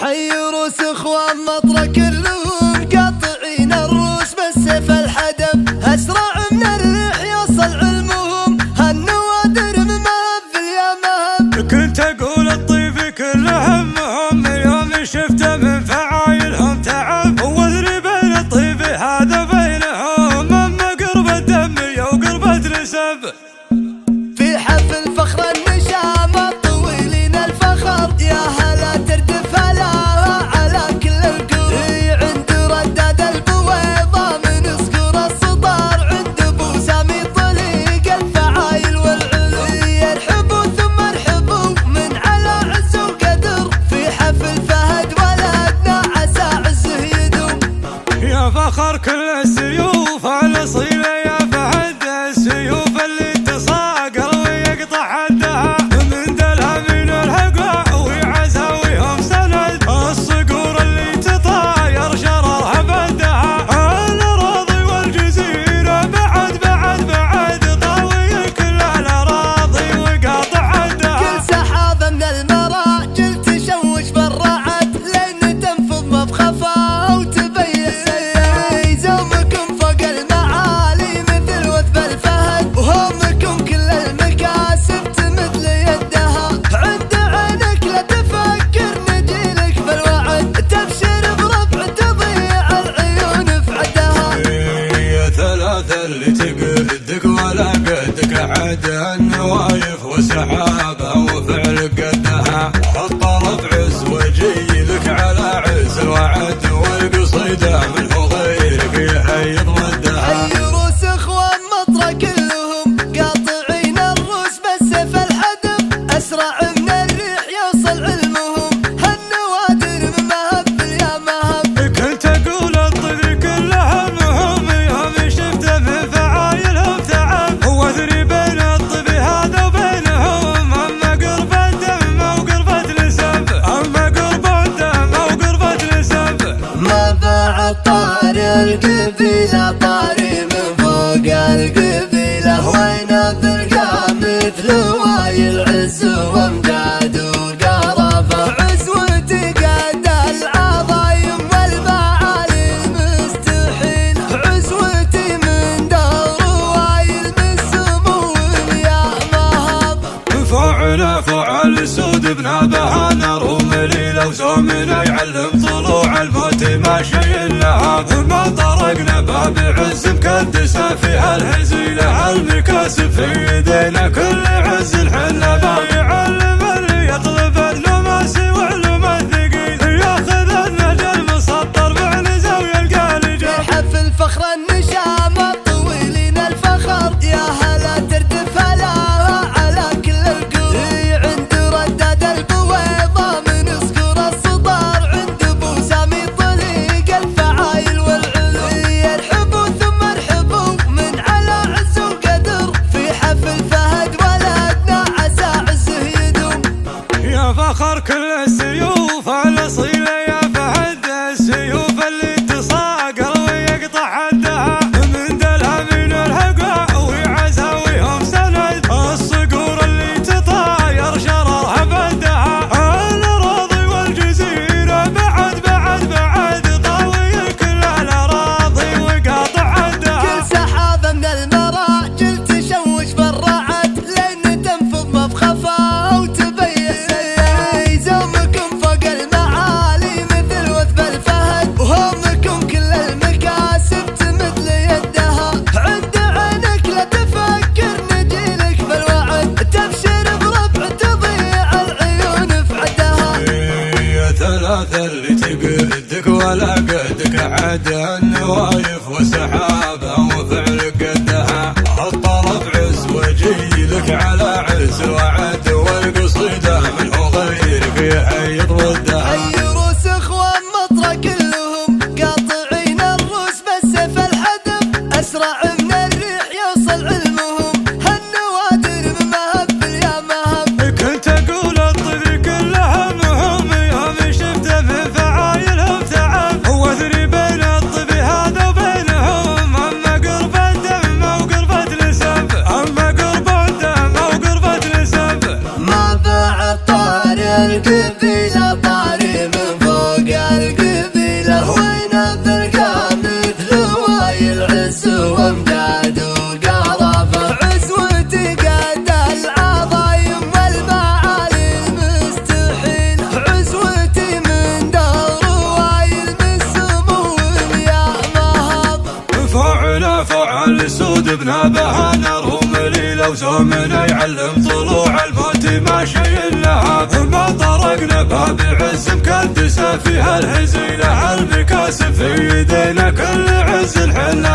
حي روس اخوان مطرة كلهم قاطعين الروس بالسيف الحدب، اسرع من الريح يوصل علمهم هالنوادر مهب يا مهب. كنت اقول الطيف كل همهم يوم شفته من فعايلهم تعب، وادري بين الطيف هذا بينهم اما قرب الدم وقربة نسب. في حفل فخر النشام الطويلين الفخر يا هلا تردف هلاها على كل القرب، عند رداد البويضة من صقور السطار عند ابو سامي طليق الفعايل والعلو، يرحبوا ثم ارحبوا من على عز وقدر في حفل فهد ولدنا عسى عزه يدوم. يا فخر كل السيوف الاصيله يا فهد، السيوف اللي تصاقر ويقطع حدها من دلها من الهقع ويعزاويهم سند، الصقور اللي تطاير شررها بدها الاراضي والجزيره بعد طاوي كل الاراضي وقاطع حدها. كل سحابه من المراجل تشوش بالرعد لين تنفض مبخفه وتبين زومكم فوق المعالي مثل وثب الفهد، وهمكم كل المكاسب تمد ليدها، عند عينك لا تفكر نجيلك في الوعد، تبشر بربع تضيع العيون في عدها. يا ثلاثة اللي تقدك ولا قدك عد النوايف وسحابة وفعل قدها، الطرف عز وجيلك على عز الوعد والقصيدة منه غيرك يحيض ودها. حي روس اخوان مطرة كلهم قاطعين الروس بالسيف الحدب، اسرع من الريح يوصل علمهم هالنوادر مهب يا مهب. كنت اقول الطيف كل همهم يوم شفته من فعايلهم تعب، وادري بين الطيف هذا وبينهم اما قرب الدم وقربة نسب، ما باع طاري القبيلة طاري من فوق القبيلة، وين تلقى مثل وايل عز وامجاد وقرفة، عزوتي قد العظايم والمعالي المستحيل، عزوتي من دور وايل من سمو يا مهب. فعل سود بن بهانا روملي لو زومنا يعلم طلوع الموت ما شيء لها، ما طرقنا باب عز مكدسه فيها الهزيله، المكاسب في يدينا كل عز الحنا يعلم اللي يطلب اللماس وعلوم الثقيل، ياخذ النجل مسطر بعن زاويه القالجه. في حفل فخر النشام الطويلين الفخر يا هلا تردف هلاها على كل القرب، عند رداد البويضة من صقور السطار عند ابو سامي طليق الفعايل والعلو، يرحبوا ثم ارحبوا من على عز وقدر في حفل فهد ولدنا عسى عزه يدوم. يا فخر كل السيوف الاصيله يا فهد، السيوف اللي تصاقر ويقطع حدها من دلها من الهقع ويعزاويهم سند، الصقور اللي تطاير شررها بدها الاراضي والجزيره بعد طاوي كل الاراضي وقاطع حدها. كل سحابه من المراجل تشوش بالرعد لين تنفض مبخفه وتبين زومكم فوق المعالي مثل وثب الفهد، وهمكم كل المكاسب تمد ليدها، عند عينك لا تفكر نجيلك في الوعد، تبشر بربع تضيع العيون في عدها. يا ثلاثة اللي تقدك ولا قدك عد النوايف وسحابة وفعل قدها، الطرف عز وجيلك على عز الوعد والقصيدة منه غيرك يحيض ودها. حي روس اخوان مطرة كلهم قاطعين الروس بالسيف الحدب، اسرع من الريح يوصل علمهم هالنوادر مهب يا مهب. كنت اقول الطيف كل همهم يوم شفته من فعايلهم تعب، وادري بين الطيف هذا وبينهم بنابها نار ومليلة وسومنا يعلم طلوع الموت ما شيء لها. ما طرقنا باب عز مكدسة فيها الهزيلة، المكاسب في يدينا كل عز الحنا